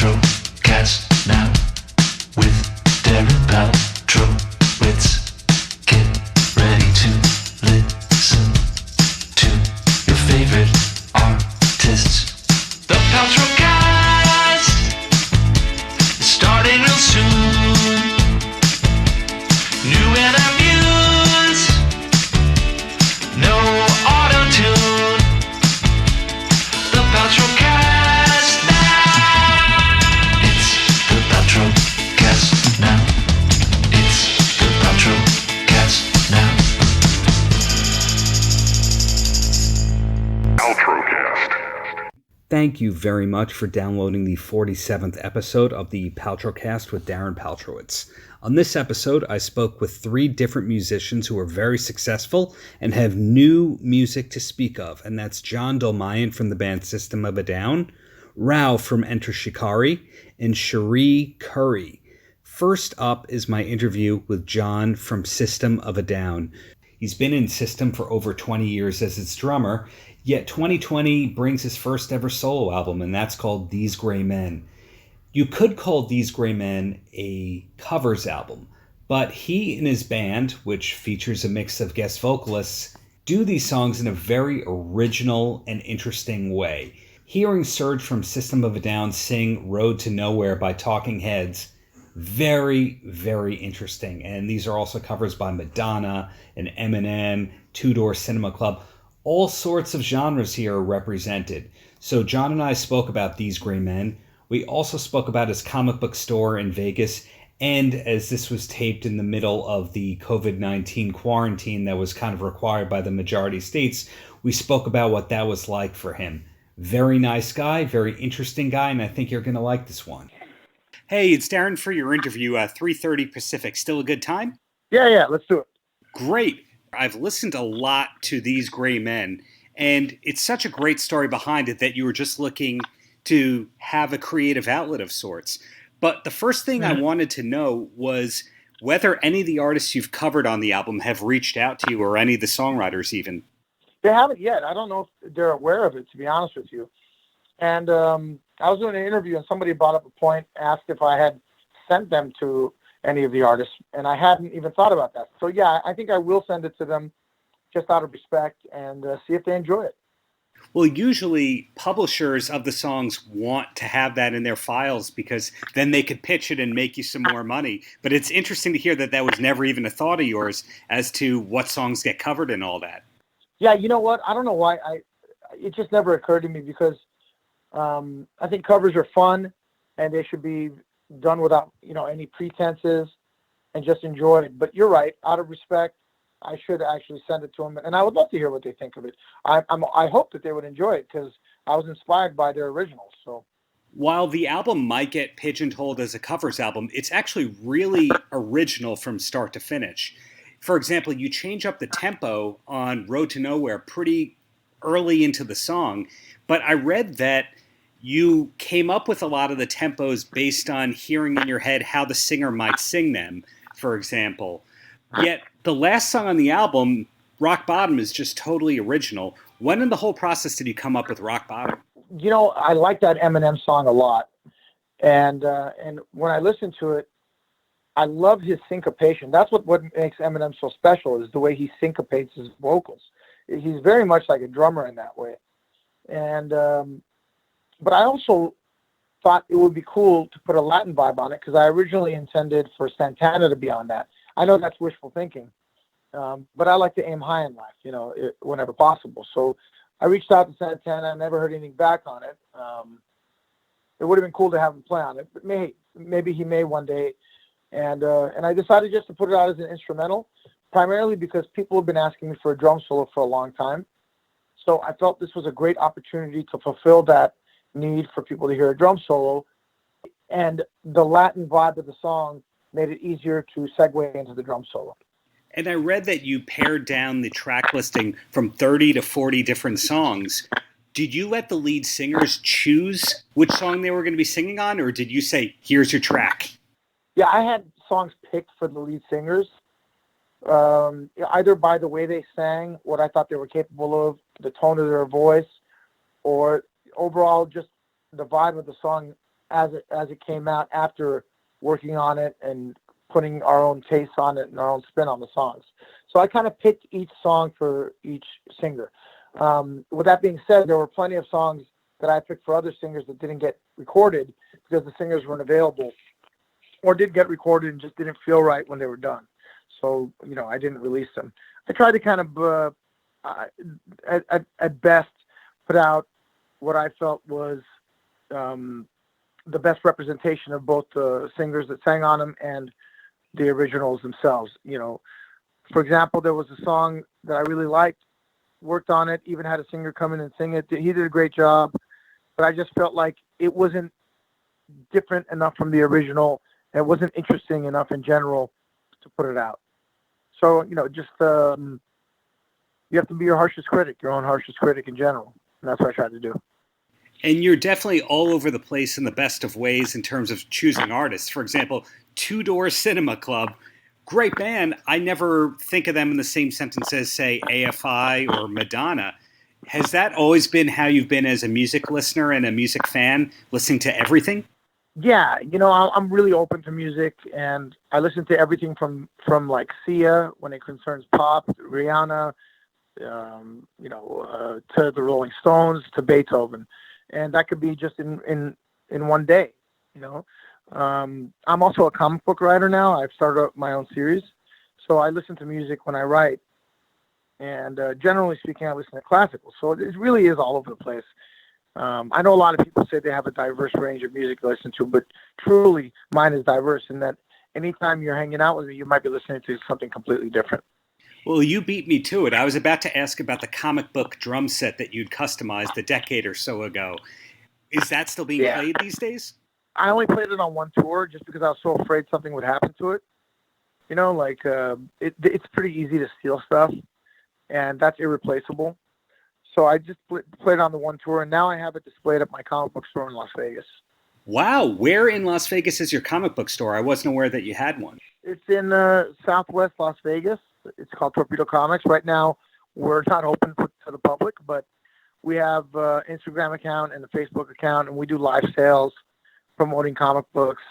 Paltrocast now with Darren Paltrowitz. Get ready to listen to your favorite artists. The Paltrocast is starting real soon. New interviews, no auto-tune. The Paltrocast now. It's the Paltrocast now. It's the Paltrocast now. Paltrocast. Thank you very much for downloading the 47th episode of the Paltrocast with Darren Paltrowitz. On this episode, I spoke with 3 different musicians who are very successful and have new music to speak of, and that's John Dolmayan from the band System of a Down, Rou from Enter Shikari, and Cherie Currie. First up is my interview with John from System of a Down. He's been in System for over 20 years as its drummer, yet 2020 brings his first ever solo album, and that's called These Gray Men. You could call These Gray Men a covers album, but he and his band, which features a mix of guest vocalists, do these songs in a very original and interesting way. Hearing Serge from System of a Down sing Road to Nowhere by Talking Heads, very, very interesting. And these are also covers by Madonna and Eminem, Two Door Cinema Club. All sorts of genres here are represented. So John and I spoke about These Gray Men. We also spoke about his comic book store in Vegas, and as this was taped in the middle of the COVID-19 quarantine that was kind of required by the majority states, we spoke about what that was like for him. Very nice guy, very interesting guy, and I think you're going to like this one. Hey, it's Darren for your interview, 3:30 Pacific. Still a good time? Yeah, let's do it. Great. I've listened a lot to These Gray Men, and it's such a great story behind it that you were just looking to have a creative outlet of sorts. But the first thing I wanted to know was whether any of the artists you've covered on the album have reached out to you, or any of the songwriters even. They haven't yet. I don't know if they're aware of it, to be honest with you. And I was doing an interview, and somebody brought up a point, asked if I had sent them to any of the artists, and I hadn't even thought about that. So yeah, I think I will send it to them just out of respect and see if they enjoy it. Well, usually publishers of the songs want to have that in their files because then they could pitch it and make you some more money. But it's interesting to hear that that was never even a thought of yours as to what songs get covered and all that. Yeah, you know what? I don't know why. It just never occurred to me because I think covers are fun and they should be done without, any pretenses and just enjoyed. But you're right. Out of respect, I should actually send it to them, and I would love to hear what they think of it. I hope that they would enjoy it because I was inspired by their originals. So, while the album might get pigeonholed as a covers album, it's actually really original from start to finish. For example, you change up the tempo on Road to Nowhere pretty early into the song, but I read that you came up with a lot of the tempos based on hearing in your head how the singer might sing them, for example. Yet the last song on the album, Rock Bottom, is just totally original. When in the whole process did you come up with Rock Bottom? I like that Eminem song a lot. And when I listen to it, I love his syncopation. That's what makes Eminem so special, is the way he syncopates his vocals. He's very much like a drummer in that way. And but I also thought it would be cool to put a Latin vibe on it because I originally intended for Santana to be on that. I know that's wishful thinking, but I like to aim high in life, whenever possible. So I reached out to Santana. I never heard anything back on it. It would have been cool to have him play on it, but maybe he may one day. And I decided just to put it out as an instrumental, primarily because people have been asking me for a drum solo for a long time. So I felt this was a great opportunity to fulfill that need for people to hear a drum solo. And the Latin vibe of the song made it easier to segue into the drum solo. And I read that you pared down the track listing from 30 to 40 different songs. Did you let the lead singers choose which song they were going to be singing on, or did you say, here's your track? Yeah, I had songs picked for the lead singers, either by the way they sang, what I thought they were capable of, the tone of their voice, or overall just the vibe of the song as it came out after working on it and putting our own taste on it and our own spin on the songs. So I kind of picked each song for each singer. With that being said, there were plenty of songs that I picked for other singers that didn't get recorded because the singers weren't available, or did get recorded and just didn't feel right when they were done. So, I didn't release them. I tried to kind of, at best, put out what I felt was the best representation of both the singers that sang on them and the originals themselves. For example, there was a song that I really liked, worked on it, even had a singer come in and sing it. He did a great job, but I just felt like it wasn't different enough from the original. It wasn't interesting enough in general to put it out. So, just you have to be your harshest critic, your own harshest critic in general. And that's what I tried to do. And you're definitely all over the place in the best of ways in terms of choosing artists. For example, Two Door Cinema Club, great band. I never think of them in the same sentence as, say, AFI or Madonna. Has that always been how you've been as a music listener and a music fan, listening to everything? Yeah, I'm really open to music, and I listen to everything from like Sia when it concerns pop, Rihanna, to the Rolling Stones, to Beethoven, and that could be just in one day. I'm also a comic book writer now. I've started up my own series, so I listen to music when I write, and generally speaking, I listen to classical. So it really is all over the place. I know a lot of people say they have a diverse range of music to listen to, but truly mine is diverse in that anytime you're hanging out with me, you might be listening to something completely different. Well, you beat me to it. I was about to ask about the comic book drum set that you'd customized a decade or so ago. Is that still being played these days? I only played it on one tour just because I was so afraid something would happen to it. It's pretty easy to steal stuff, and that's irreplaceable. So I just played on the one tour, and now I have it displayed at my comic book store in Las Vegas. Wow. Where in Las Vegas is your comic book store? I wasn't aware that you had one. It's in Southwest Las Vegas. It's called Torpedo Comics. Right now, we're not open to the public, but we have an Instagram account and a Facebook account, and we do live sales promoting comic books,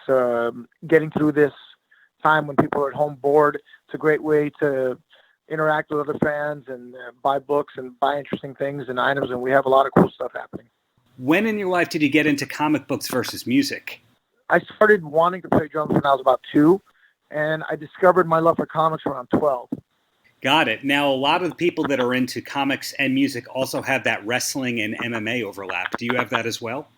getting through this time when people are at home bored. It's a great way to interact with other fans and buy books and buy interesting things and items, and we have a lot of cool stuff happening. When in your life did you get into comic books versus music? I started wanting to play drums when I was about 2, and I discovered my love for comics when I'm 12. Got it. Now, a lot of the people that are into comics and music also have that wrestling and MMA overlap. Do you have that as well?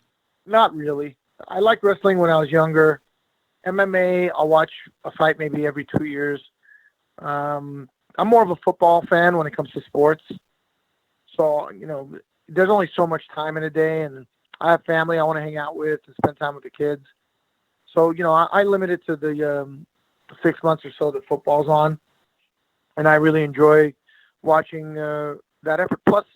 Not really. I liked wrestling when I was younger. MMA, I'll watch a fight maybe every 2 years. I'm more of a football fan when it comes to sports. So, there's only so much time in a day, and I have family I want to hang out with and spend time with the kids. So, I limit it to the 6 months or so that football's on, and I really enjoy watching that effort. Plus,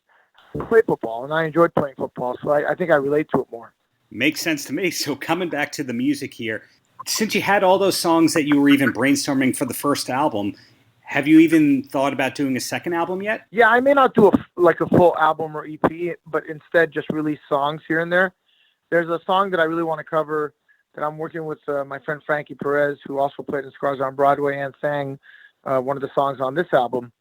I play football, and I enjoyed playing football, so I think I relate to it more. Makes sense to me. So coming back to the music here, since you had all those songs that you were even brainstorming for the first album, have you even thought about doing a second album yet? Yeah, I may not do a full album or EP, but instead just release songs here and there. There's a song that I really want to cover that I'm working with my friend Frankie Perez, who also played in Scars on Broadway and sang one of the songs on this album,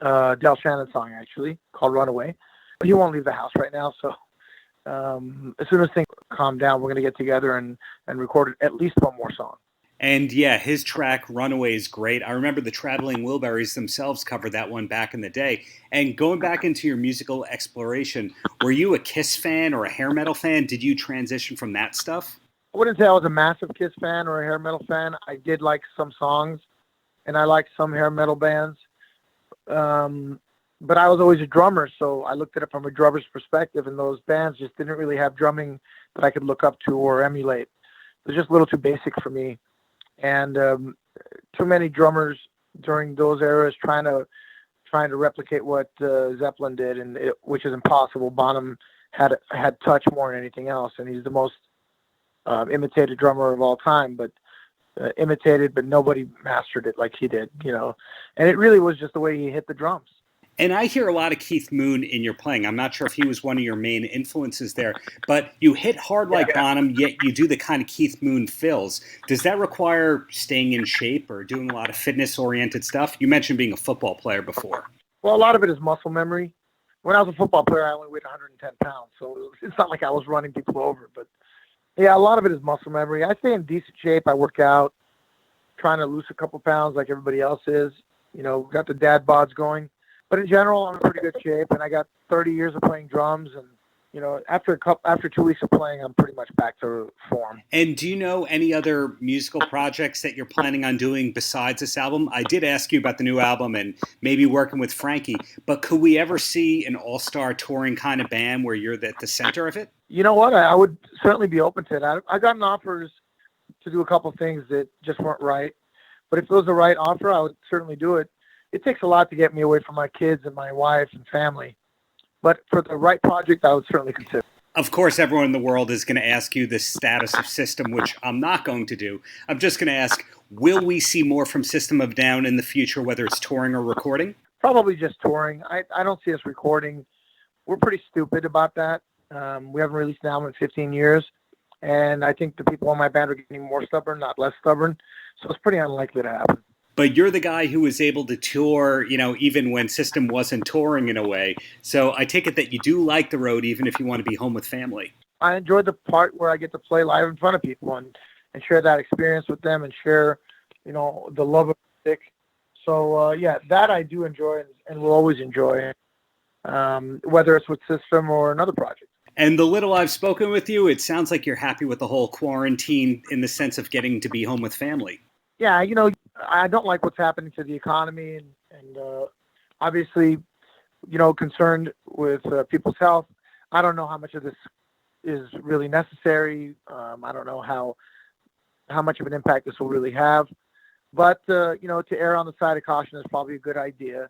Del Shannon song actually, called Runaway. But he won't leave the house right now, so as soon as things calm down, we're going to get together and record at least one more song. And yeah, his track Runaway is great. I remember the Traveling Wilburys themselves covered that one back in the day. And going back into your musical exploration, were you a Kiss fan or a hair metal fan? Did you transition from that stuff? I wouldn't say I was a massive Kiss fan or a hair metal fan. I did like some songs, and I liked some hair metal bands. But I was always a drummer, so I looked at it from a drummer's perspective, and those bands just didn't really have drumming that I could look up to or emulate. It was just a little too basic for me. And too many drummers during those eras trying to replicate what Zeppelin did, which is impossible. Bonham had touch more than anything else, and he's the most imitated drummer of all time. But imitated, but nobody mastered it like he did, And it really was just the way he hit the drums. And I hear a lot of Keith Moon in your playing. I'm not sure if he was one of your main influences there, but you hit hard like Bonham, yet you do the kind of Keith Moon fills. Does that require staying in shape or doing a lot of fitness-oriented stuff? You mentioned being a football player before. Well, a lot of it is muscle memory. When I was a football player, I only weighed 110 pounds, so it's not like I was running people over. But yeah, a lot of it is muscle memory. I stay in decent shape. I work out, trying to lose a couple pounds like everybody else is. Got the dad bods going. But in general, I'm in pretty good shape, and I got 30 years of playing drums, and after 2 weeks of playing, I'm pretty much back to form. And do you know any other musical projects that you're planning on doing besides this album? I did ask you about the new album and maybe working with Frankie, but could we ever see an all-star touring kind of band where you're at the center of it? You know what? I would certainly be open to that. I gotten offers to do a couple things that just weren't right, but if it was the right offer, I would certainly do it. It takes a lot to get me away from my kids and my wife and family. But for the right project, I would certainly consider. Of course, everyone in the world is going to ask you the status of System, which I'm not going to do. I'm just going to ask, will we see more from System of a Down in the future, whether it's touring or recording? Probably just touring. I don't see us recording. We're pretty stupid about that. We haven't released an album in 15 years. And I think the people in my band are getting more stubborn, not less stubborn. So it's pretty unlikely to happen. But you're the guy who was able to tour, even when System wasn't touring in a way. So I take it that you do like the road, even if you want to be home with family. I enjoy the part where I get to play live in front of people and share that experience with them and share, the love of music. So, that I do enjoy and will always enjoy, whether it's with System or another project. And the little I've spoken with you, it sounds like you're happy with the whole quarantine in the sense of getting to be home with family. Yeah, I don't like what's happening to the economy and obviously, concerned with people's health. I don't know how much of this is really necessary. I don't know how much of an impact this will really have. But, to err on the side of caution is probably a good idea.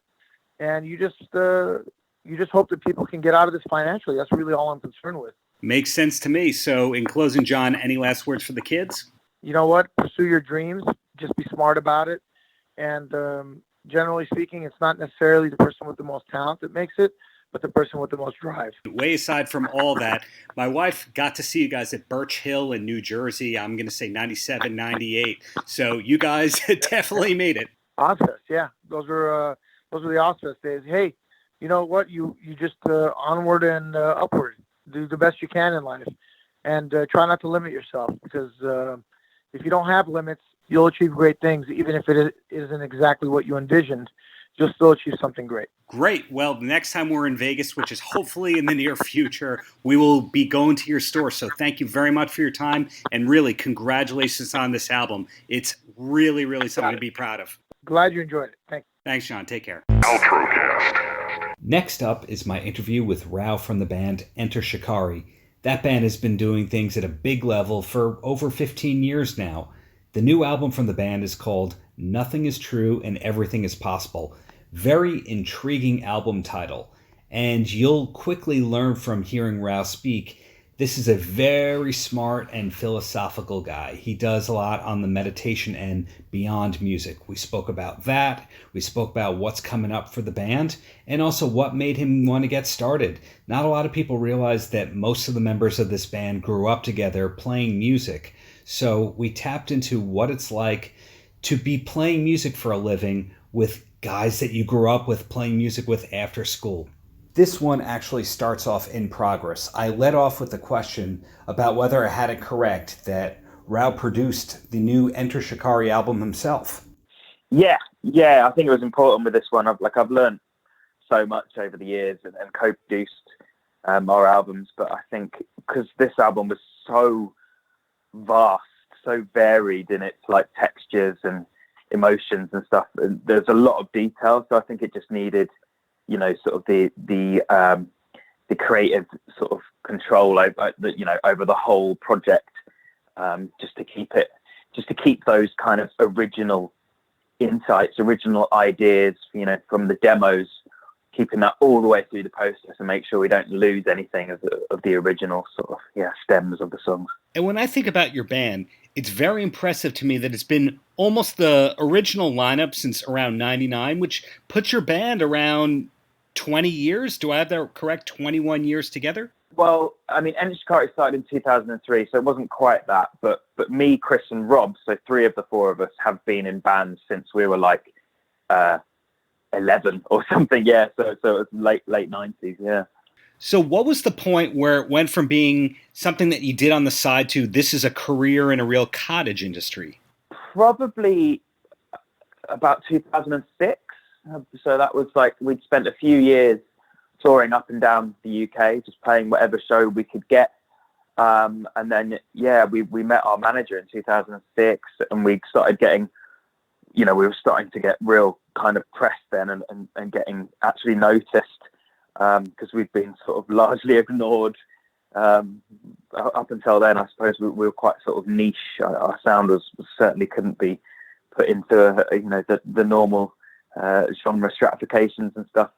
And you just hope that people can get out of this financially. That's really all I'm concerned with. Makes sense to me. So in closing, John, any last words for the kids? You know what? Pursue your dreams. Just be smart about it. And generally speaking, it's not necessarily the person with the most talent that makes it, but the person with the most drive. Way aside from all that, my wife got to see you guys at Birch Hill in New Jersey. I'm going to say 97, 98. So you guys definitely made it. Ozfest, yeah. Those were the Ozfest days. Hey, you know what? You just onward and upward. Do the best you can in life. And try not to limit yourself because if you don't have limits, you'll achieve great things. Even if it isn't exactly what you envisioned, you'll still achieve something great. Great. Well, the next time we're in Vegas, which is hopefully in the near future, we will be going to your store. So thank you very much for your time. And really, congratulations on this album. It's really, really something to be proud of. Glad you enjoyed it. Thanks, John. Take care. Paltrocast. Next up is my interview with Rou from the band Enter Shikari. That band has been doing things at a big level for over 15 years now. The new album from the band is called Nothing is True and Everything is Possible. Very intriguing album title. And you'll quickly learn from hearing Rou speak, this is a very smart and philosophical guy. He does a lot on the meditation and beyond music. We spoke about that. We spoke about what's coming up for the band and also what made him want to get started. Not a lot of people realize that most of the members of this band grew up together playing music. So we tapped into what it's like to be playing music for a living with guys that you grew up with playing music with after school. This one actually starts off in progress. I led off with the question about whether I had it correct that Rou produced the new Enter Shikari album himself. Yeah, I think it was important with this one. I've learned so much over the years and co-produced our albums, but I think because this album was so vast, so varied in its textures and emotions and stuff, and there's a lot of detail, so I think it just needed sort of the creative sort of control over the whole project, just to keep those kind of original insights, original ideas, from the demos, keeping that all the way through the process and make sure we don't lose anything of the original sort of stems of the songs. And when I think about your band, it's very impressive to me that it's been almost the original lineup since around 99, which puts your band around 20 years? Do I have that correct? 21 years together? Well, I mean, Enter Shikari started in 2003, so it wasn't quite that. But me, Chris, and Rob, so three of the four of us, have been in bands since we were like 11 or something. Yeah, so it was late 90s. Yeah. So what was the point where it went from being something that you did on the side to this is a career in a real cottage industry? Probably about 2006. So that was like we'd spent a few years touring up and down the UK, just playing whatever show we could get. And then, we met our manager in 2006 and we started getting, we were starting to get real kind of press then and getting actually noticed because we'd been sort of largely ignored up until then. I suppose we were quite sort of niche. Our sound certainly couldn't be put into, the normal genre stratifications and stuff.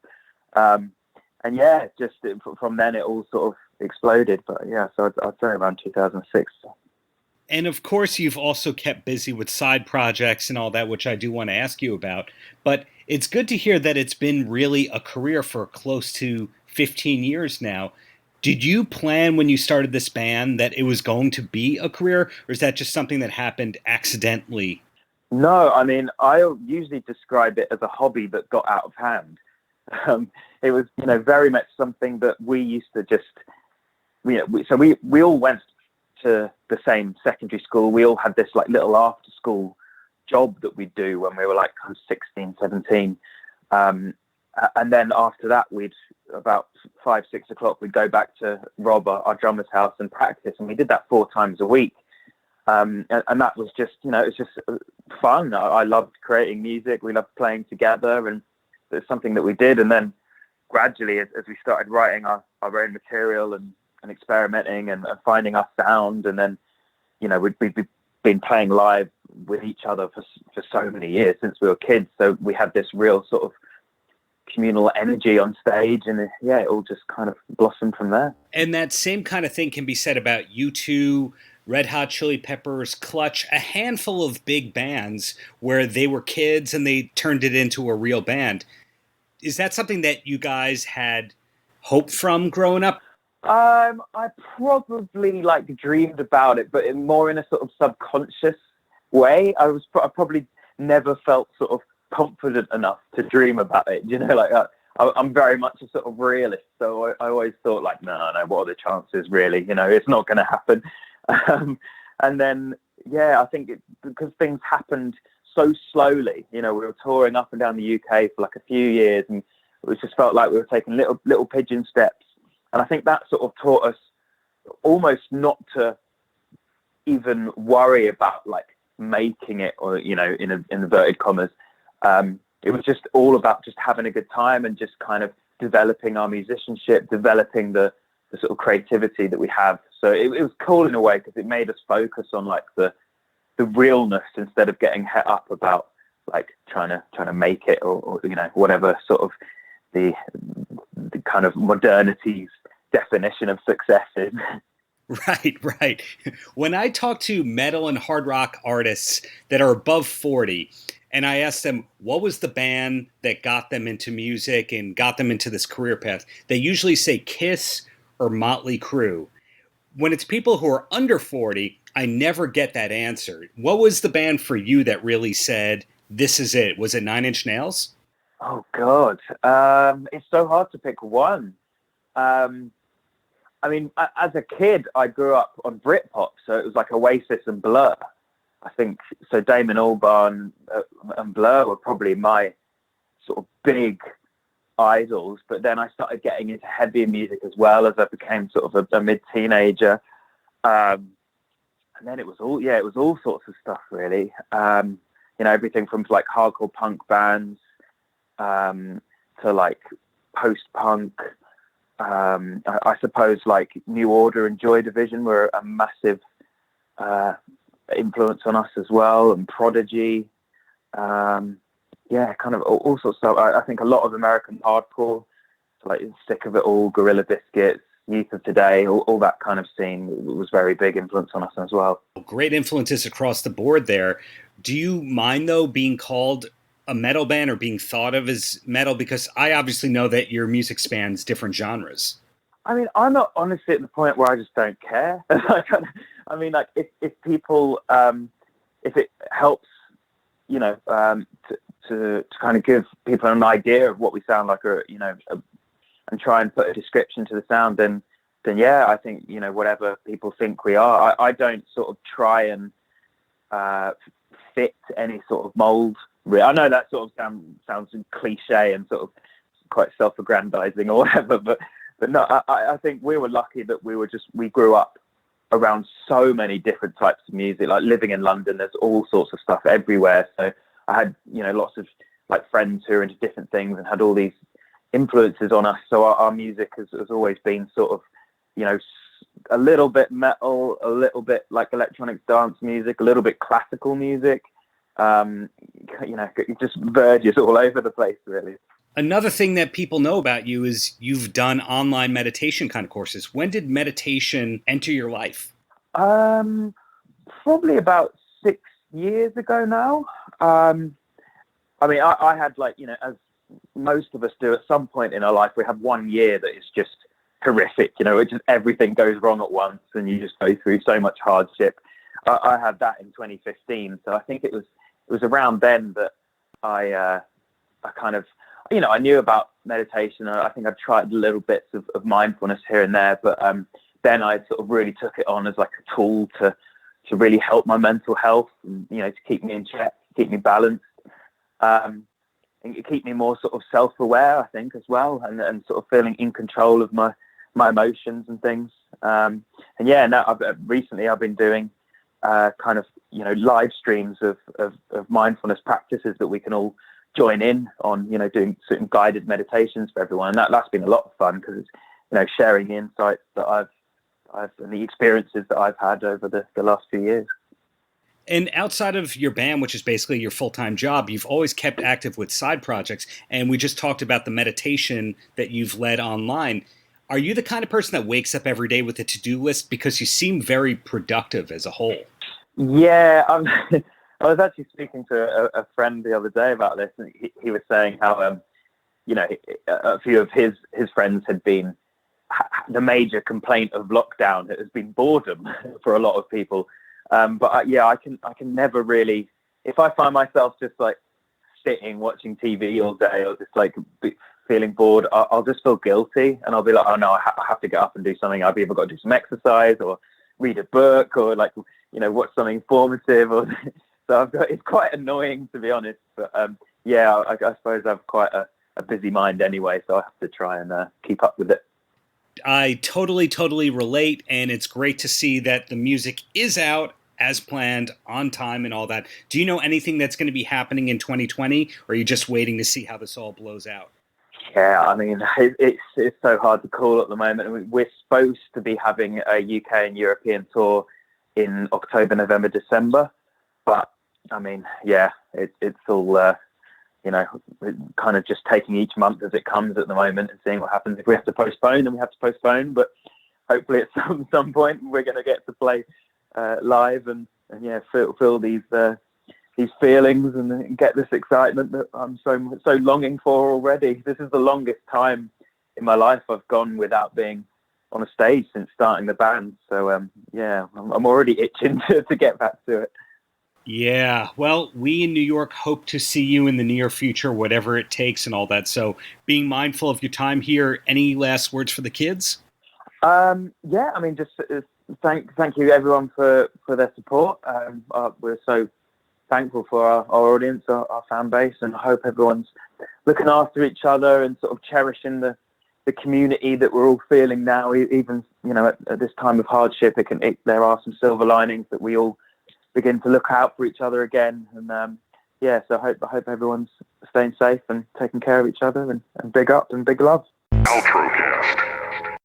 And just from then it all sort of exploded. But so I'd say around 2006. And of course, you've also kept busy with side projects and all that, which I do want to ask you about. But it's good to hear that it's been really a career for close to 15 years now. Did you plan when you started this band that it was going to be a career, or is that just something that happened accidentally? No, I mean, I usually describe it as a hobby that got out of hand. It was, very much something that we used to just, we all went to the same secondary school. We all had this like little after school job that we'd do when we were like 16, 17. And then after that, we'd about 5, 6 o'clock, we'd go back to Rob, our drummer's house, and practice. And we did that 4 times a week. And that was just, it was just fun. I loved creating music. We loved playing together, and it's something that we did. And then gradually, as we started writing our own material and experimenting and finding our sound, and then, we'd been playing live with each other for so many years since we were kids. So we had this real sort of communal energy on stage, and it all just kind of blossomed from there. And that same kind of thing can be said about U2, Red Hot Chili Peppers, Clutch, a handful of big bands where they were kids and they turned it into a real band. Is that something that you guys had hope from growing up? I probably dreamed about it, but more in a sort of subconscious way. I probably never felt sort of confident enough to dream about it. I'm very much a sort of realist, so I always thought no, what are the chances really? It's not going to happen. And then, I think because things happened so slowly, we were touring up and down the UK for like a few years, and it just felt like we were taking little pigeon steps. And I think that sort of taught us almost not to even worry about like making it, or, in inverted commas. It was just all about just having a good time and just kind of developing our musicianship, developing the sort of creativity that we have. So it was cool in a way because it made us focus on like the realness instead of getting het up about like trying to make it or whatever sort of the kind of modernity's definition of success is. Right. When I talk to metal and hard rock artists that are above 40, and I ask them, what was the band that got them into music and got them into this career path? They usually say Kiss or Motley Crue. When it's people who are under 40, I never get that answer. What was the band for you that really said, this is it? Was it Nine Inch Nails? Oh, God. It's so hard to pick one. I mean, as a kid, I grew up on Britpop, so it was like Oasis and Blur. I think so. Damon Albarn and Blur were probably my sort of big idols. But then I started getting into heavier music as well as I became sort of a mid-teenager. And then it was all sorts of stuff really. Everything from like hardcore punk bands to like post-punk. I suppose like New Order and Joy Division were a massive influence on us as well, and Prodigy. Kind of all sorts of stuff. I think a lot of American hardcore, so like Sick of It All, Gorilla Biscuits, Youth of Today, all that kind of scene was very big influence on us as well. Great influences across the board there. Do you mind though being called a metal band or being thought of as metal? Because I obviously know that your music spans different genres. I mean, I'm not honestly at the point where I just don't care. I mean, like if people, if it helps, you know, to kind of give people an idea of what we sound like, or and try and put a description to the sound, then yeah, I think, you know, whatever people think we are, I don't sort of try and fit any sort of mold. I know that sort of sounds cliche and sort of quite self-aggrandizing or whatever, but no, I think we were lucky that we grew up around so many different types of music. Like living in London, there's all sorts of stuff everywhere. So I had, you know, lots of like friends who are into different things and had all these influences on us. So our music has always been sort of, you know, a little bit metal, a little bit like electronic dance music, a little bit classical music. You know, it just verges all over the place, really. Another thing that people know about you is you've done online meditation kind of courses. When did meditation enter your life? Probably about 6 years ago now. I mean, I had, like, you know, as most of us do at some point in our life, we have 1 year that is just horrific, you know, it just everything goes wrong at once and you just go through so much hardship. I had that in 2015. So I think it was around then that I kind of, you know, I knew about meditation. I think I'd tried little bits of mindfulness here and there, but then I sort of really took it on as like a tool to really help my mental health and, you know, to keep me in check, keep me balanced, and keep me more sort of self-aware, I think, as well, and sort of feeling in control of my emotions and things. And yeah, now recently I've been doing kind of, you know, live streams of mindfulness practices that we can all join in on, you know, doing certain guided meditations for everyone. And that's been a lot of fun because it's, you know, sharing the insights that I've and the experiences that I've had over the last few years. And outside of your band, which is basically your full-time job, you've always kept active with side projects. And we just talked about the meditation that you've led online. Are you the kind of person that wakes up every day with a to-do list? Because you seem very productive as a whole. Yeah, I was actually speaking to a friend the other day about this, and he was saying how, you know, a few of his friends had been, the major complaint of lockdown has been boredom for a lot of people. But yeah, I can never really, if I find myself just like sitting watching TV all day or just like feeling bored, I'll just feel guilty and I'll be like, oh no, I have to get up and do something. I've either got to do some exercise or read a book or, like, you know, watch something informative or so it's quite annoying, to be honest. But yeah, I suppose I have quite a busy mind anyway, so I have to try and keep up with it. I totally relate, and it's great to see that the music is out as planned, on time, and all that. Do you know anything that's going to be happening in 2020, or are you just waiting to see how this all blows out? Yeah, I mean, it's so hard to call at the moment. I mean, we're supposed to be having a UK and European tour in October, November, December, but I mean, yeah, it's all you know, kind of just taking each month as it comes at the moment and seeing what happens. If we have to postpone, then we have to postpone. But hopefully at some point we're going to get to play live and yeah, feel these feelings and get this excitement that I'm so longing for already. This is the longest time in my life I've gone without being on a stage since starting the band. So yeah, I'm already itching to get back to it. Yeah, well, we in New York hope to see you in the near future, whatever it takes and all that. So being mindful of your time here, any last words for the kids? Yeah, I mean, just thank you everyone for their support. We're so thankful for our audience, our fan base, and I hope everyone's looking after each other and sort of cherishing the community that we're all feeling now. Even, you know, at this time of hardship, there are some silver linings that we all begin to look out for each other again. And yeah, so I hope everyone's staying safe and taking care of each other, and big up and big love. Paltrocast.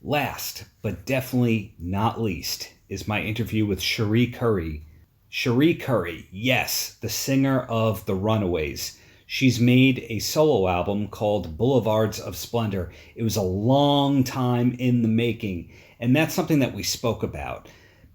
Last, but definitely not least, is my interview with Sheree Curry. Sheree Curry, yes, the singer of the Runaways. She's made a solo album called Blvds Of Splendor. It was a long time in the making, and that's something that we spoke about.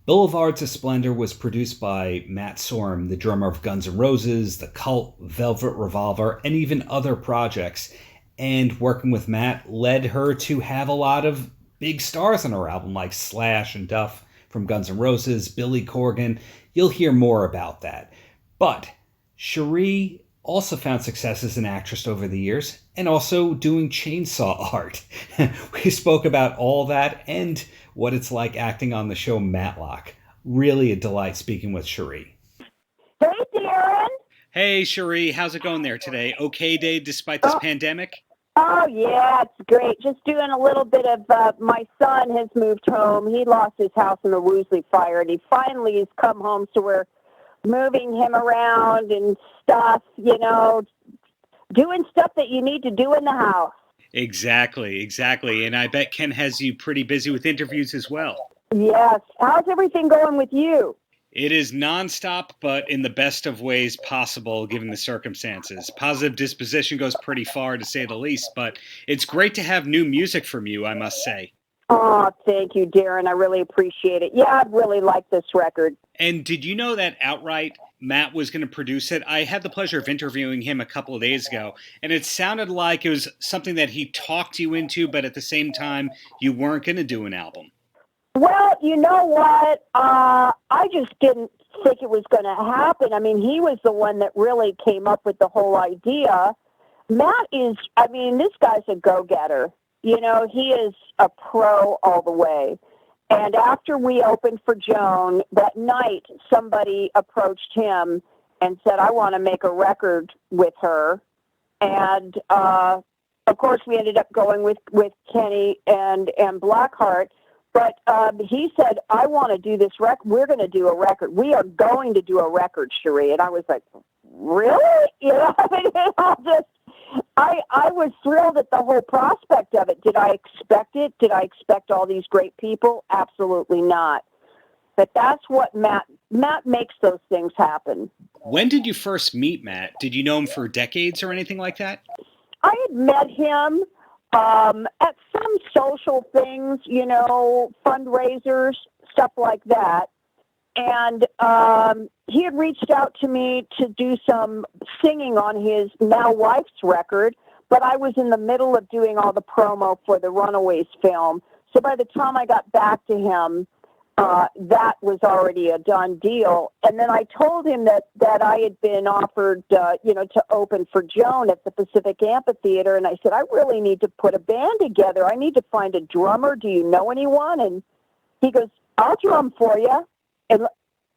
Blvds Of Splendor was produced by Matt Sorum, the drummer of Guns N' Roses, The Cult, Velvet Revolver, and even other projects. And working with Matt led her to have a lot of big stars on her album, like Slash and Duff from Guns N' Roses, Billy Corgan. You'll hear more about that. But Cherie also found success as an actress over the years, and also doing chainsaw art. We spoke about all that and what it's like acting on the show Matlock. Really a delight speaking with Cherie. Hey, Darren. Hey, Cherie, how's it going there today? Okay day despite this pandemic? Oh, yeah, it's great. Just doing a little bit of, my son has moved home. He lost his house in the Woosley fire, and he finally has come home, so we're moving him around and stuff, doing stuff that you need to do in the house. Exactly. And I bet Ken has you pretty busy with interviews as well. Yes. How's everything going with you? It is nonstop, but in the best of ways possible, given the circumstances. Positive disposition goes pretty far, to say the least, but it's great to have new music from you, I must say. Oh, thank you, Darren. I really appreciate it. Yeah, I really like this record. And did you know that outright Matt was going to produce it? I had the pleasure of interviewing him a couple of days ago, and it sounded like it was something that he talked you into, but at the same time, you weren't going to do an album. Well, you know what? I just didn't think it was going to happen. I mean, he was the one that really came up with the whole idea. Matt is, this guy's a go-getter. He is a pro all the way. And after we opened for Joan, that night, somebody approached him and said, I want to make a record with her. And, of course, we ended up going with Kenny and Blackheart. But he said, I want to do this record. We're going to do a record. We are going to do a record, Cherie. And I was like, really? I was thrilled at the whole prospect of it. Did I expect it? Did I expect all these great people? Absolutely not. But that's what Matt makes those things happen. When did you first meet Matt? Did you know him for decades or anything like that? I had met him at some social things, fundraisers, stuff like that. And he had reached out to me to do some singing on his now wife's record, but I was in the middle of doing all the promo for the Runaways film. So by the time I got back to him, that was already a done deal. And then I told him that I had been offered, to open for Joan at the Pacific Amphitheater. And I said, I really need to put a band together. I need to find a drummer. Do you know anyone? And he goes, I'll drum for you. And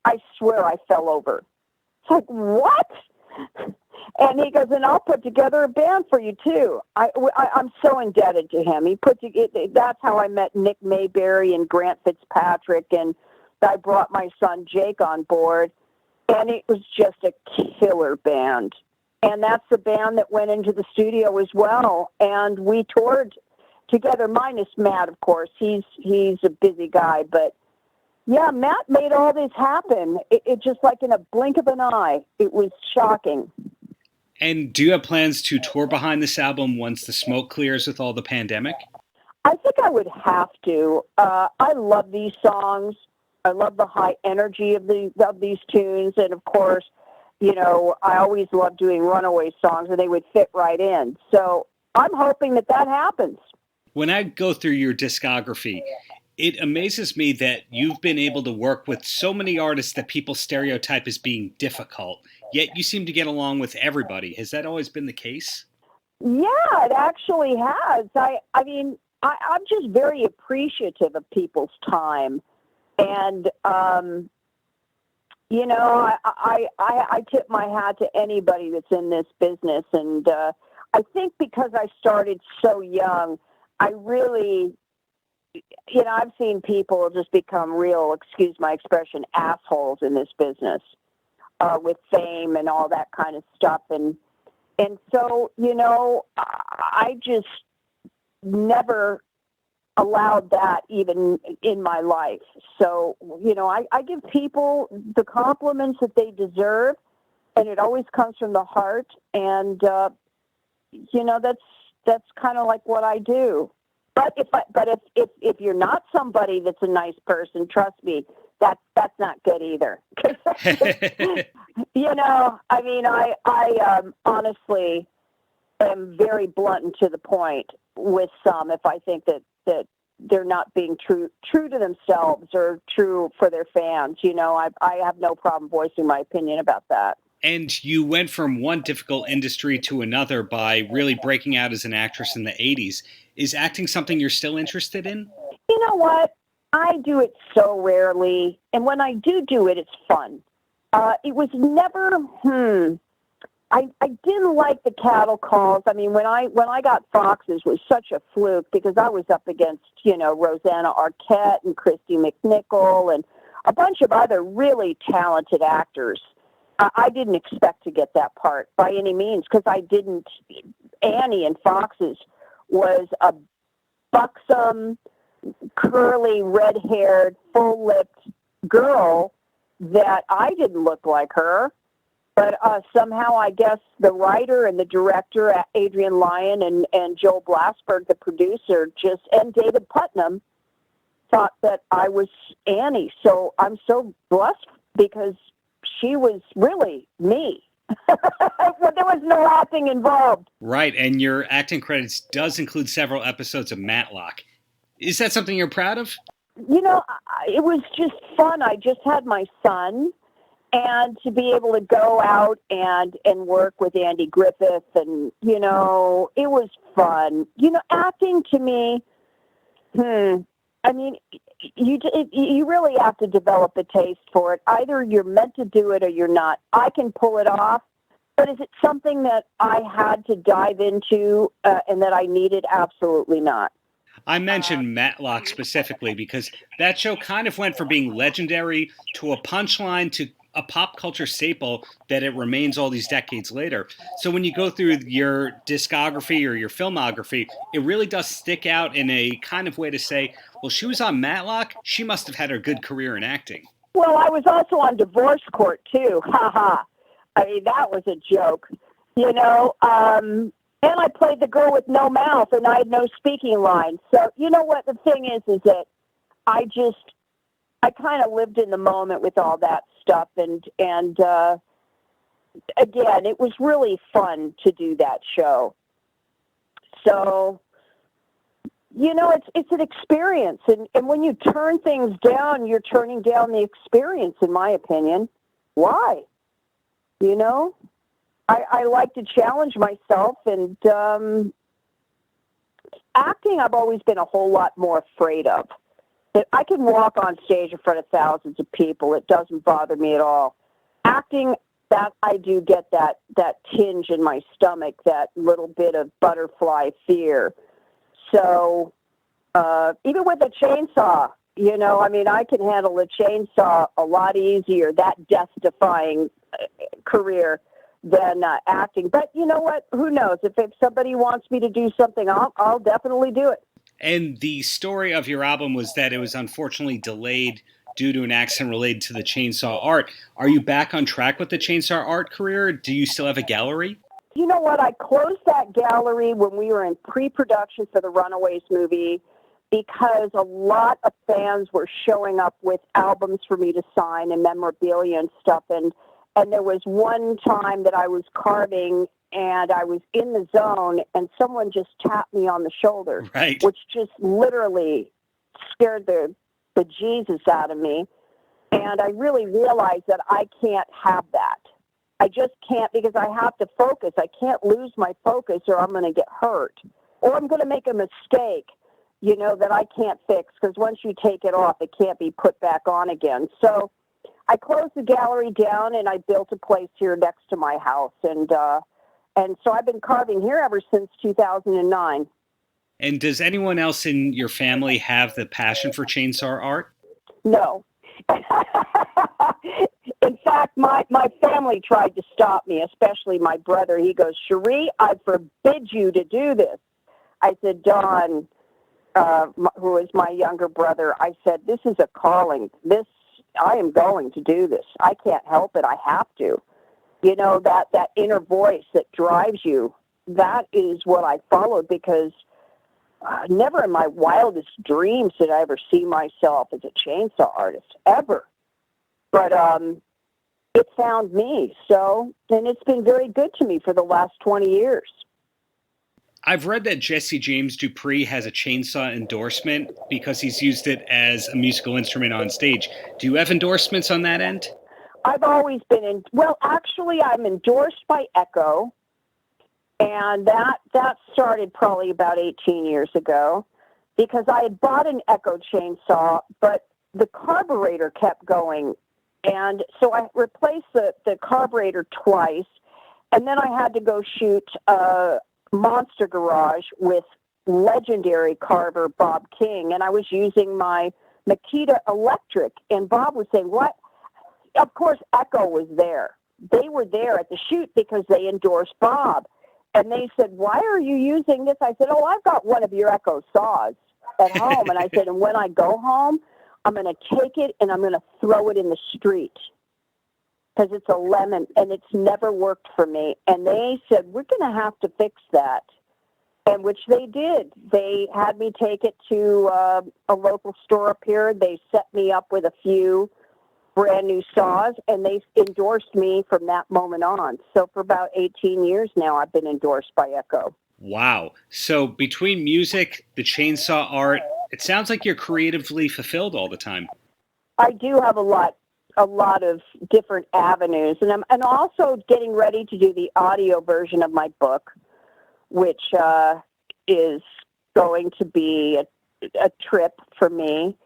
I swear I fell over. It's like, what? And he goes, and I'll put together a band for you too. I'm so indebted to him. That's how I met Nick Mayberry and Grant Fitzpatrick, and I brought my son Jake on board, and it was just a killer band. And that's the band that went into the studio as well, and we toured together, minus Matt, of course. He's a busy guy, but yeah, Matt made all this happen. It just like in a blink of an eye. It was shocking. And do you have plans to tour behind this album once the smoke clears with all the pandemic? I think I would have to. I love these songs. I love the high energy of these tunes. And, of course, I always love doing Runaway songs, and they would fit right in. So I'm hoping that happens. When I go through your discography, it amazes me that you've been able to work with so many artists that people stereotype as being difficult, yet you seem to get along with everybody. Has that always been the case? Yeah, it actually has. I'm just very appreciative of people's time. And, I tip my hat to anybody that's in this business. And I think because I started so young, I really... I've seen people just become real, excuse my expression, assholes in this business with fame and all that kind of stuff. And so, I just never allowed that even in my life. So, I give people the compliments that they deserve, and it always comes from the heart. And, that's kind of like what I do. But if you're not somebody that's a nice person, trust me, that's not good either. You know, I mean, I honestly am very blunt and to the point with some if I think that they're not being true to themselves or true for their fans. You know, I have no problem voicing my opinion about that. And you went from one difficult industry to another by really breaking out as an actress in the 80s. Is acting something you're still interested in? You know what? I do it so rarely, and when I do it, it's fun. It was never, I didn't like the cattle calls. I mean, when I got Foxes was such a fluke because I was up against, you know, Rosanna Arquette and Christy McNichol and a bunch of other really talented actors. I didn't expect to get that part by any means because Annie in Foxes was a buxom, curly, red-haired, full-lipped girl that I didn't look like her. But somehow I guess the writer and the director, Adrian Lyon and Joel Blasberg, the producer, and David Putnam, thought that I was Annie. So I'm so blessed because she was really me. But there was no acting involved. Right, and your acting credits does include several episodes of Matlock. Is that something you're proud of? You know, it was just fun. I just had my son, and to be able to go out and work with Andy Griffith, and, you know, it was fun. You know, acting to me, I mean, you really have to develop a taste for it. Either you're meant to do it or you're not. I can pull it off, but is it something that I had to dive into and that I needed? Absolutely not. I mentioned Matlock specifically because that show kind of went from being legendary to a punchline to a pop culture staple that it remains all these decades later. So when you go through your discography or your filmography, it really does stick out in a kind of way to say, well, she was on Matlock, she must have had a good career in acting. Well, I was also on Divorce Court, too. Ha ha. I mean, that was a joke, you know. And I played the girl with no mouth, and I had no speaking lines. So, you know what the thing is that I kind of lived in the moment with all that stuff. And again, it was really fun to do that show. So, you know, it's an experience. And when you turn things down, you're turning down the experience, in my opinion. Why? You know, I like to challenge myself, and acting I've always been a whole lot more afraid of. I can walk on stage in front of thousands of people. It doesn't bother me at all. Acting, that I do get that tinge in my stomach, that little bit of butterfly fear. So even with a chainsaw, you know, I mean, I can handle a chainsaw a lot easier, that death-defying career, than acting. But you know what? Who knows? If somebody wants me to do something, I'll definitely do it. And the story of your album was that it was unfortunately delayed due to an accident related to the chainsaw art. Are you back on track with the chainsaw art career? Do you still have a gallery? You know what? I closed that gallery when we were in pre-production for the Runaways movie because a lot of fans were showing up with albums for me to sign and memorabilia and stuff. And there was one time that I was carving and I was in the zone and someone just tapped me on the shoulder, right, which just literally scared the Jesus out of me. And I really realized that I can't have that. I just can't, because I have to focus. I can't lose my focus or I'm going to get hurt or I'm going to make a mistake, you know, that I can't fix, because once you take it off, it can't be put back on again. So I closed the gallery down and I built a place here next to my house. And so I've been carving here ever since 2009. And does anyone else in your family have the passion for chainsaw art? No. In fact, my family tried to stop me, especially my brother. He goes, Cherie, I forbid you to do this. I said, Don, who is my younger brother, I said, this is a calling. I am going to do this. I can't help it. I have to. You know, that inner voice that drives you, that is what I followed, because never in my wildest dreams did I ever see myself as a chainsaw artist, ever. But it found me. And it's been very good to me for the last 20 years. I've read that Jesse James Dupree has a chainsaw endorsement because he's used it as a musical instrument on stage. Do you have endorsements on that end? I've always been actually, I'm endorsed by Echo, and that started probably about 18 years ago, because I had bought an Echo chainsaw, but the carburetor kept going, and so I replaced the carburetor twice, and then I had to go shoot Monster Garage with legendary carver Bob King, and I was using my Makita Electric, and Bob was saying, "What?" Of course, Echo was there. They were there at the shoot because they endorsed Bob, and they said, "Why are you using this?" I said, "Oh, I've got one of your Echo saws at home," and I said, "And when I go home, I'm going to take it and I'm going to throw it in the street, because it's a lemon and it's never worked for me." And they said, "We're going to have to fix that." And which they did. They had me take it to a local store up here. They set me up with a few brand new saws, and they endorsed me from that moment on. So for about 18 years now, I've been endorsed by Echo. Wow. So between music, the chainsaw art, it sounds like you're creatively fulfilled all the time. I do have a lot of different avenues, and I'm also getting ready to do the audio version of my book, which is going to be a trip for me,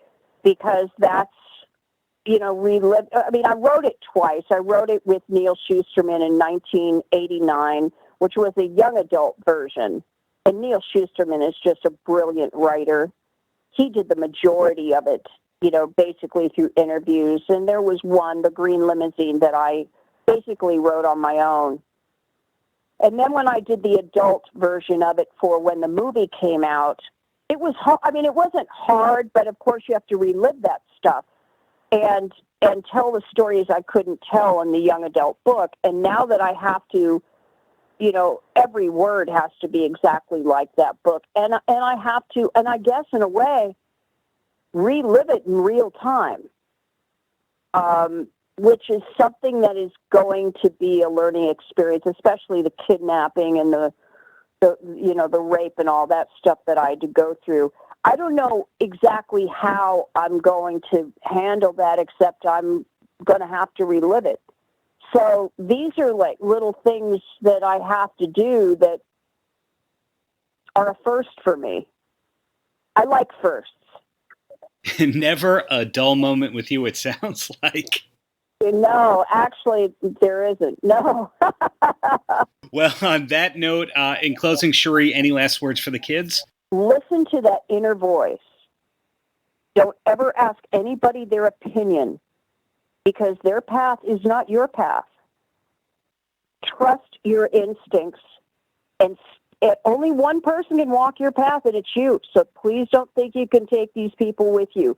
because that's, relive. I mean, I wrote it twice. I wrote it with Neil Schusterman in 1989, which was a young adult version. And Neil Schusterman is just a brilliant writer. He did the majority of it, basically through interviews. And there was one, The Green Limousine, that I basically wrote on my own. And then when I did the adult version of it for when the movie came out, it was hard. I mean, it wasn't hard, but of course you have to relive that stuff and tell the stories I couldn't tell in the young adult book. And now that I have to, every word has to be exactly like that book. And I have to, and I guess in a way, relive it in real time, which is something that is going to be a learning experience, especially the kidnapping and the rape and all that stuff that I had to go through. I don't know exactly how I'm going to handle that, except I'm going to have to relive it. So these are like little things that I have to do that are a first for me. I like firsts. Never a dull moment with you, it sounds like. No, actually, there isn't. No. Well, on that note, in closing, Sheree, any last words for the kids? Listen to that inner voice. Don't ever ask anybody their opinion, because their path is not your path. Trust your instincts, and only one person can walk your path, and it's you. So please don't think you can take these people with you.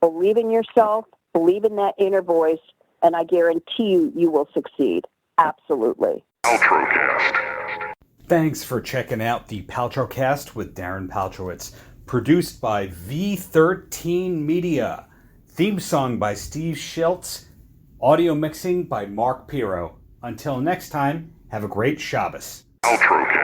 Believe in yourself, believe in that inner voice, and I guarantee you will succeed. Absolutely. Paltrocast. Thanks for checking out the Paltrocast with Darren Paltrowitz, produced by V13 Media. Theme song by Steve Schiltz. Audio mixing by Mark Piro. Until next time, have a great Shabbos. Paltrocast.